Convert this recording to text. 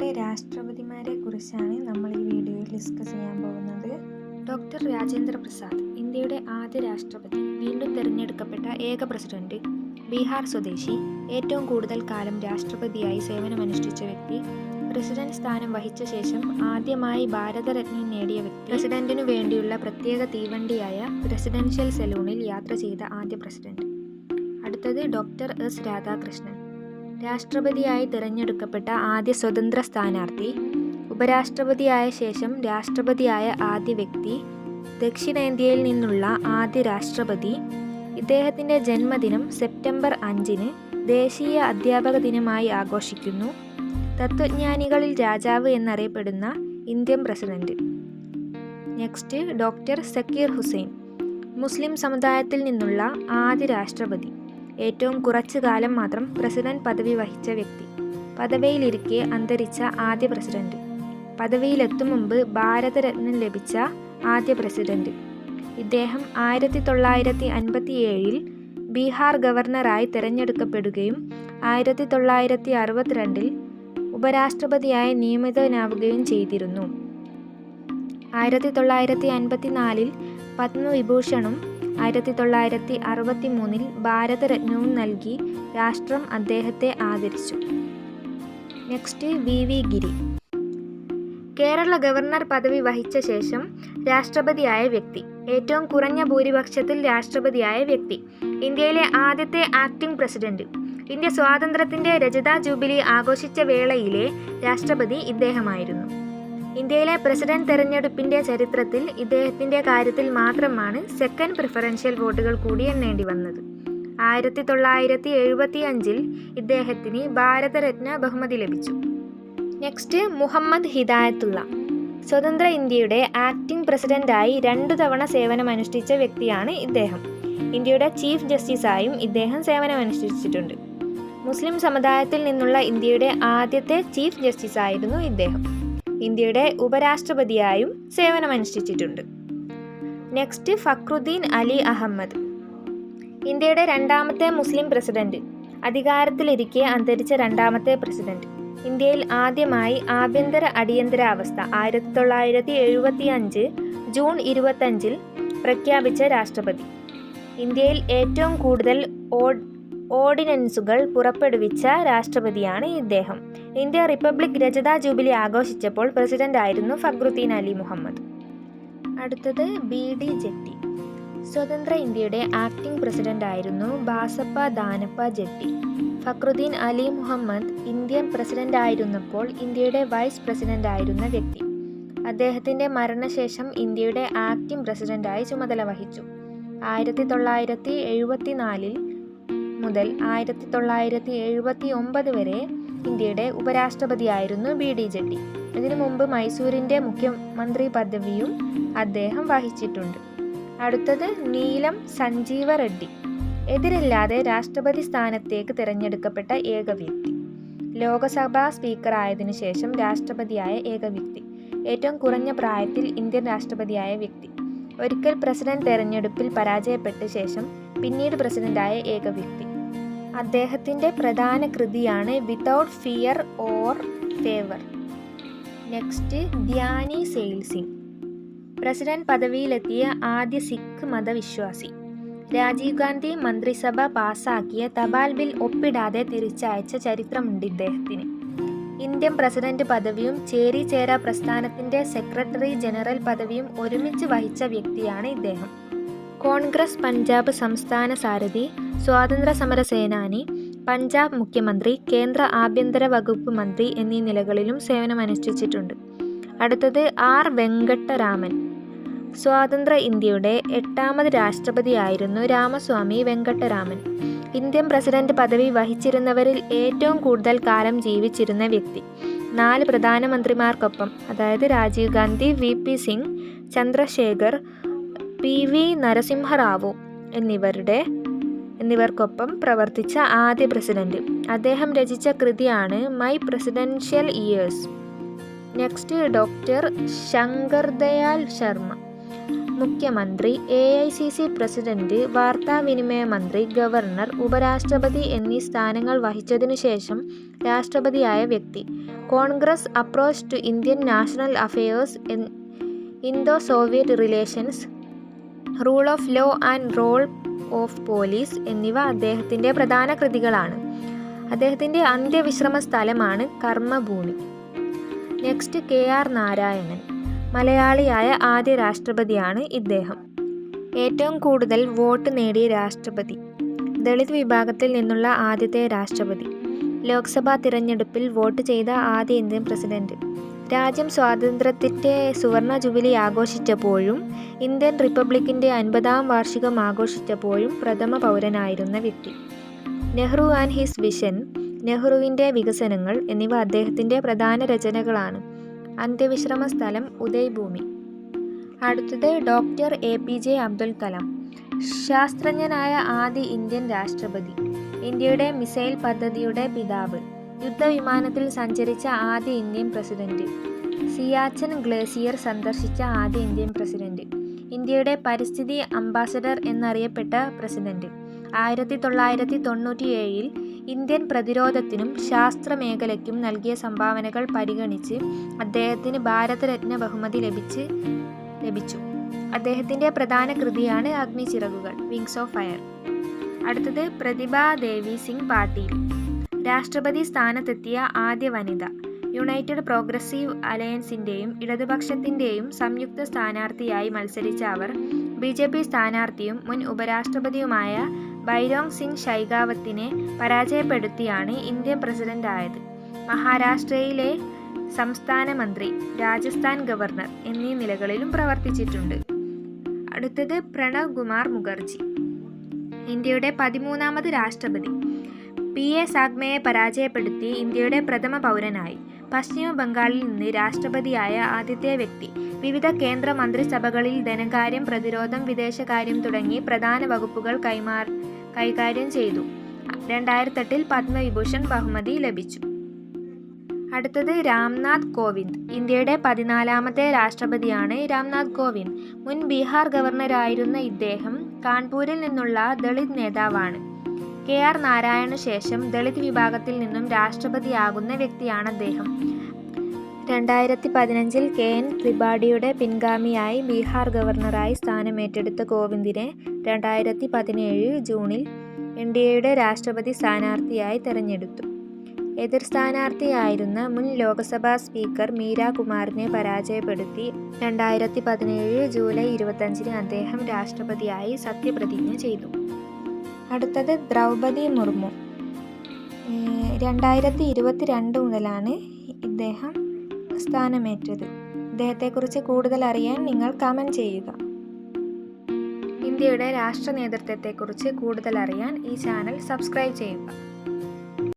ഇന്ത്യയുടെ രാഷ്ട്രപതിമാരെ കുറിച്ചാണ് നമ്മൾ ഈ വീഡിയോയിൽ ഡിസ്കസ് ചെയ്യാൻ പോകുന്നത്. ഡോക്ടർ രാജേന്ദ്ര പ്രസാദ്, ഇന്ത്യയുടെ ആദ്യ രാഷ്ട്രപതി, വീണ്ടും തിരഞ്ഞെടുക്കപ്പെട്ട ഏക പ്രസിഡന്റ്, ബീഹാർ സ്വദേശി, ഏറ്റവും കൂടുതൽ കാലം രാഷ്ട്രപതിയായി സേവനമനുഷ്ഠിച്ച വ്യക്തി, പ്രസിഡന്റ് സ്ഥാനം വഹിച്ച ശേഷം ആദ്യമായി ഭാരതരത്ന നേടിയ വ്യക്തി, പ്രസിഡന്റിനു വേണ്ടിയുള്ള പ്രത്യേക തീവണ്ടിയായ പ്രസിഡൻഷ്യൽ സലൂണിൽ യാത്ര ചെയ്ത ആദ്യ പ്രസിഡന്റ്. അടുത്തത് ഡോക്ടർ എസ് രാധാകൃഷ്ണൻ, രാഷ്ട്രപതിയായി തിരഞ്ഞെടുക്കപ്പെട്ട ആദ്യ സ്വതന്ത്ര സ്ഥാനാർത്ഥി, ഉപരാഷ്ട്രപതിയായ ശേഷം രാഷ്ട്രപതിയായ ആദ്യ വ്യക്തി, ദക്ഷിണേന്ത്യയിൽ നിന്നുള്ള ആദ്യ രാഷ്ട്രപതി. ഇദ്ദേഹത്തിൻ്റെ ജന്മദിനം സെപ്റ്റംബർ 5-ന് ദേശീയ അധ്യാപക ദിനമായി ആഘോഷിക്കുന്നു. തത്വജ്ഞാനികളിൽ രാജാവ് എന്നറിയപ്പെടുന്ന Indian president. Next doctor Zakir Hussain, മുസ്ലിം സമുദായത്തിൽ നിന്നുള്ള ആദ്യ രാഷ്ട്രപതി, ഏറ്റവും കുറച്ചു കാലം മാത്രം പ്രസിഡന്റ് പദവി വഹിച്ച വ്യക്തി, പദവിയിലിരിക്കെ അന്തരിച്ച ആദ്യ പ്രസിഡന്റ്, പദവിയിലെത്തും മുമ്പ് ഭാരതരത്നം ലഭിച്ച ആദ്യ പ്രസിഡന്റ്. ഇദ്ദേഹം 1957-ൽ ബീഹാർ ഗവർണറായി തിരഞ്ഞെടുക്കപ്പെടുകയും 1962-ൽ ഉപരാഷ്ട്രപതിയായി നിയമിതനാവുകയും ചെയ്തിരുന്നു. 1954-ൽ പത്മവിഭൂഷണും 1963-ൽ ഭാരതരത്നവും നൽകി രാഷ്ട്രം അദ്ദേഹത്തെ ആദരിച്ചു. Next we Giri, Kerala governor പദവി വഹിച്ച ശേഷം രാഷ്ട്രപതിയായ വ്യക്തി, ഏറ്റവും കുറഞ്ഞ ഭൂരിപക്ഷത്തിൽ രാഷ്ട്രപതിയായ വ്യക്തി, ഇന്ത്യയിലെ ആദ്യത്തെ ആക്ടിംഗ് പ്രസിഡന്റ്. ഇന്ത്യ സ്വാതന്ത്ര്യത്തിൻ്റെ രജത ജൂബിലി ആഘോഷിച്ച വേളയിലെ രാഷ്ട്രപതി ഇദ്ദേഹമായിരുന്നു. ഇന്ത്യയിലെ പ്രസിഡന്റ് തെരഞ്ഞെടുപ്പിൻ്റെ ചരിത്രത്തിൽ ഇദ്ദേഹത്തിൻ്റെ കാര്യത്തിൽ മാത്രമാണ് സെക്കൻഡ് പ്രിഫറൻഷ്യൽ വോട്ടുകൾ കൂടി എണ്ണേണ്ടി വന്നത്. 1975-ൽ ഇദ്ദേഹത്തിന് ഭാരതരത്ന ബഹുമതി ലഭിച്ചു. നെക്സ്റ്റ് മുഹമ്മദ് ഹിദായത്തുള്ള, സ്വതന്ത്ര ഇന്ത്യയുടെ ആക്ടിംഗ് പ്രസിഡന്റായി 2 തവണ സേവനമനുഷ്ഠിച്ച വ്യക്തിയാണ് ഇദ്ദേഹം. ഇന്ത്യയുടെ ചീഫ് ജസ്റ്റിസായും ഇദ്ദേഹം സേവനമനുഷ്ഠിച്ചിട്ടുണ്ട്. മുസ്ലിം സമുദായത്തിൽ നിന്നുള്ള ഇന്ത്യയുടെ ആദ്യത്തെ ചീഫ് ജസ്റ്റിസായിരുന്നു ഇദ്ദേഹം. ഇന്ത്യയുടെ ഉപരാഷ്ട്രപതിയായും സേവനമനുഷ്ഠിച്ചിട്ടുണ്ട്. നെക്സ്റ്റ് ഫക്രുദ്ദീൻ അലി അഹമ്മദ്, ഇന്ത്യയുടെ 2ാമത്തെ മുസ്ലിം പ്രസിഡന്റ്, അധികാരത്തിലിരിക്കെ അന്തരിച്ച 2ാമത്തെ പ്രസിഡന്റ്. ഇന്ത്യയിൽ ആദ്യമായി ആഭ്യന്തര അടിയന്തരാവസ്ഥ 1975 ജൂൺ 25-ൽ പ്രഖ്യാപിച്ച രാഷ്ട്രപതി. ഇന്ത്യയിൽ ഏറ്റവും കൂടുതൽ ഓർഡിനൻസുകൾ പുറപ്പെടുവിച്ച രാഷ്ട്രപതിയാണ് ഇദ്ദേഹം. ഇന്ത്യ റിപ്പബ്ലിക് രജത ജൂബിലി ആഘോഷിച്ചപ്പോൾ പ്രസിഡന്റായിരുന്നു ഫക്രുദ്ദീൻ അലി മുഹമ്മദ്. അടുത്തത് BD ജെട്ടി, സ്വതന്ത്ര ഇന്ത്യയുടെ ആക്ടിംഗ് പ്രസിഡന്റായിരുന്നു ബാസപ്പ ദാനപ്പ ജെട്ടി. ഫക്രുദ്ദീൻ അലി മുഹമ്മദ് ഇന്ത്യൻ പ്രസിഡന്റായിരുന്നപ്പോൾ ഇന്ത്യയുടെ വൈസ് പ്രസിഡന്റായിരുന്ന വ്യക്തി. അദ്ദേഹത്തിൻ്റെ മരണശേഷം ഇന്ത്യയുടെ ആക്ടിംഗ് പ്രസിഡന്റായി ചുമതല വഹിച്ചു. 1974 മുതൽ 1979 വരെ ഇന്ത്യയുടെ ഉപരാഷ്ട്രപതിയായിരുന്നു BD ജെട്ടി. ഇതിനു മുമ്പ് മൈസൂരിൻ്റെ മുഖ്യമന്ത്രി പദവിയും അദ്ദേഹം വഹിച്ചിട്ടുണ്ട്. അടുത്തത് നീലം സഞ്ജീവ റെഡ്ഡി, എതിരില്ലാതെ രാഷ്ട്രപതി സ്ഥാനത്തേക്ക് തിരഞ്ഞെടുക്കപ്പെട്ട ഏക വ്യക്തി, ലോകസഭാ സ്പീക്കറായതിനു ശേഷം രാഷ്ട്രപതിയായ ഏക വ്യക്തി, ഏറ്റവും കുറഞ്ഞ പ്രായത്തിൽ ഇന്ത്യൻ രാഷ്ട്രപതിയായ വ്യക്തി, ഒരിക്കൽ പ്രസിഡന്റ് തെരഞ്ഞെടുപ്പിൽ പരാജയപ്പെട്ട ശേഷം പിന്നീട് പ്രസിഡന്റായ ഏക വ്യക്തി. അദ്ദേഹത്തിൻ്റെ പ്രധാന കൃതിയാണ് without fear or favour. Next Giani Zail Singh, president പദവിയിലെത്തിയ ആദ്യ സിഖ് മതവിശ്വാസി. രാജീവ് ഗാന്ധി മന്ത്രിസഭ പാസാക്കിയ തപാൽ ബിൽ ഒപ്പിടാതെ തിരിച്ചയച്ച ചരിത്രമുണ്ട് ഇദ്ദേഹത്തിന്. ഇന്ത്യൻ പ്രസിഡന്റ് പദവിയും ചേരി ചേര പ്രസ്ഥാനത്തിൻ്റെ സെക്രട്ടറി ജനറൽ പദവിയും ഒരുമിച്ച് വഹിച്ച വ്യക്തിയാണ് ഇദ്ദേഹം. കോൺഗ്രസ് പഞ്ചാബ് സംസ്ഥാന സാരഥി, സ്വാതന്ത്ര്യ സമര സേനാനി, പഞ്ചാബ് മുഖ്യമന്ത്രി, കേന്ദ്ര ആഭ്യന്തര വകുപ്പ് മന്ത്രി എന്നീ നിലകളിലും സേവനമനുഷ്ഠിച്ചിട്ടുണ്ട്. അടുത്തത് R വെങ്കട്ടരാമൻ, സ്വാതന്ത്ര്യ ഇന്ത്യയുടെ 8ാമത് രാഷ്ട്രപതിയായിരുന്നു രാമസ്വാമി വെങ്കട്ടരാമൻ. ഇന്ത്യൻ പ്രസിഡന്റ് പദവി വഹിച്ചിരുന്നവരിൽ ഏറ്റവും കൂടുതൽ കാലം ജീവിച്ചിരുന്ന വ്യക്തി. 4 പ്രധാനമന്ത്രിമാർക്കൊപ്പം, അതായത് രാജീവ് ഗാന്ധി, VP സിംഗ്, ചന്ദ്രശേഖർ, PV നരസിംഹറാവു എന്നിവർക്കൊപ്പം പ്രവർത്തിച്ച ആദ്യ പ്രസിഡന്റ്. അദ്ദേഹം രചിച്ച കൃതിയാണ് my presidential years. Next doctor Shankar Dayal Sharma, മുഖ്യമന്ത്രി, AICC പ്രസിഡന്റ്, വാർത്താവിനിമയ മന്ത്രി, ഗവർണർ, ഉപരാഷ്ട്രപതി എന്നീ സ്ഥാനങ്ങൾ വഹിച്ചതിനുശേഷം രാഷ്ട്രപതിയായ വ്യക്തി. Congress approach to Indian national affairs, Indo Soviet relations, rule of law and role of police എന്നിവ അദ്ദേഹത്തിൻ്റെ പ്രധാന കൃതികളാണ്. അദ്ദേഹത്തിൻ്റെ അന്ത്യവിശ്രമ സ്ഥലമാണ് കർമ്മഭൂമി. Next KR Narayanan. മലയാളിയായ ആദ്യ രാഷ്ട്രപതിയാണ് ഇദ്ദേഹം. ഏറ്റവും കൂടുതൽ വോട്ട് നേടിയ രാഷ്ട്രപതി. ദളിത് വിഭാഗത്തിൽ നിന്നുള്ള ആദ്യത്തെ രാഷ്ട്രപതി. ലോക്സഭാ തിരഞ്ഞെടുപ്പിൽ വോട്ട് ചെയ്ത ആദ്യ ഇന്ത്യൻ പ്രസിഡന്റ്. രാജ്യം സ്വാതന്ത്ര്യത്തിൻ്റെ സുവർണ ജൂബിലി ആഘോഷിച്ചപ്പോഴും ഇന്ത്യൻ റിപ്പബ്ലിക്കിൻ്റെ 50-ാം വാർഷികം ആഘോഷിച്ചപ്പോഴും പ്രഥമ പൗരനായിരുന്ന വ്യക്തി. നെഹ്റു ആൻഡ് ഹിസ് വിഷൻ, നെഹ്റുവിൻ്റെ വികസനങ്ങൾ എന്നിവ അദ്ദേഹത്തിൻ്റെ പ്രധാന രചനകളാണ്. അന്ത്യവിശ്രമ സ്ഥലം ഉദയ്ഭൂമി. അടുത്തത് ഡോക്ടർ APJ അബ്ദുൽ കലാം. ശാസ്ത്രജ്ഞനായ ആദ്യ ഇന്ത്യൻ രാഷ്ട്രപതി. ഇന്ത്യയുടെ മിസൈൽ പദ്ധതിയുടെ പിതാവ്. യുദ്ധവിമാനത്തിൽ സഞ്ചരിച്ച ആദ്യ ഇന്ത്യൻ പ്രസിഡന്റ്. സിയാച്ചൻ ഗ്ലേസിയർ സന്ദർശിച്ച ആദ്യ ഇന്ത്യൻ പ്രസിഡന്റ്. ഇന്ത്യയുടെ പരിസ്ഥിതി അംബാസഡർ എന്നറിയപ്പെട്ട പ്രസിഡന്റ്. 1997 ഇന്ത്യൻ പ്രതിരോധത്തിനും ശാസ്ത്ര മേഖലയ്ക്കും നൽകിയ സംഭാവനകൾ പരിഗണിച്ച് അദ്ദേഹത്തിന് ഭാരതരത്ന ബഹുമതി ലഭിച്ചു. അദ്ദേഹത്തിൻ്റെ പ്രധാന കൃതിയാണ് അഗ്നിച്ചിറകുകൾ, വിങ്സ് ഓഫ് ഫയർ. അടുത്തത് പ്രതിഭ ദേവി സിംഗ് പാട്ടീൽ. രാഷ്ട്രപതി സ്ഥാനത്തെത്തിയ ആദ്യ വനിത. യുണൈറ്റഡ് പ്രോഗ്രസീവ് അലയൻസിൻ്റെയും ഇടതുപക്ഷത്തിൻ്റെയും സംയുക്ത സ്ഥാനാർത്ഥിയായി മത്സരിച്ച അവർ BJP സ്ഥാനാർത്ഥിയും മുൻ ഉപരാഷ്ട്രപതിയുമായ ബൈരോങ് സിംഗ് ശൈഖാവത്തിനെ പരാജയപ്പെടുത്തിയാണ് ഇന്ത്യൻ പ്രസിഡന്റായത്. മഹാരാഷ്ട്രയിലെ സംസ്ഥാന മന്ത്രി, രാജസ്ഥാൻ ഗവർണർ എന്നീ നിലകളിലും പ്രവർത്തിച്ചിട്ടുണ്ട്. അടുത്തത് പ്രണബ് കുമാർ മുഖർജി. ഇന്ത്യയുടെ 13ാമത് രാഷ്ട്രപതി. PA സാഗ്മയെ പരാജയപ്പെടുത്തി ഇന്ത്യയുടെ പ്രഥമ പൗരനായി. പശ്ചിമ ബംഗാളിൽ നിന്ന് രാഷ്ട്രപതിയായ ആദ്യത്തെ വ്യക്തി. വിവിധ കേന്ദ്ര മന്ത്രിസഭകളിൽ ധനകാര്യം, പ്രതിരോധം, വിദേശകാര്യം തുടങ്ങി പ്രധാന വകുപ്പുകൾ കൈകാര്യം ചെയ്തു. 2008 പത്മവിഭൂഷൺ ബഹുമതി ലഭിച്ചു. അടുത്തത് രാംനാഥ് കോവിന്ദ്. ഇന്ത്യയുടെ 14ാമത്തെ രാഷ്ട്രപതിയാണ് രാംനാഥ് കോവിന്ദ്. മുൻ ബീഹാർ ഗവർണറായിരുന്ന ഇദ്ദേഹം കാൺപൂരിൽ നിന്നുള്ള ദളിത് നേതാവാണ്. KR നാരായണു ശേഷം ദളിത് വിഭാഗത്തിൽ നിന്നും രാഷ്ട്രപതിയാകുന്ന വ്യക്തിയാണ് അദ്ദേഹം. 2015 KN ത്രിപാഠിയുടെ പിൻഗാമിയായി ബീഹാർ ഗവർണറായി സ്ഥാനമേറ്റെടുത്ത കോവിന്ദിനെ 2017 ജൂണിൽ ഇന്ത്യയുടെ രാഷ്ട്രപതി സ്ഥാനാർത്ഥിയായി തെരഞ്ഞെടുത്തു. എതിർ സ്ഥാനാർത്ഥിയായിരുന്ന മുൻ ലോക്സഭാ സ്പീക്കർ മീര കുമാറിനെ പരാജയപ്പെടുത്തി 2017 ജൂലൈ 25 അദ്ദേഹം രാഷ്ട്രപതിയായി സത്യപ്രതിജ്ഞ ചെയ്തു. അടുത്തത് ദ്രൗപദി മുർമു. 2022 മുതലാണ് ഇദ്ദേഹം സ്ഥാനമേറ്റത്. ഇദ്ദേഹത്തെക്കുറിച്ച് കൂടുതൽ അറിയാൻ നിങ്ങൾ കമൻറ്റ് ചെയ്യുക. ഇന്ത്യയുടെ രാഷ്ട്ര നേതൃത്വത്തെക്കുറിച്ച് കൂടുതൽ അറിയാൻ ഈ ചാനൽ സബ്സ്ക്രൈബ് ചെയ്യുക.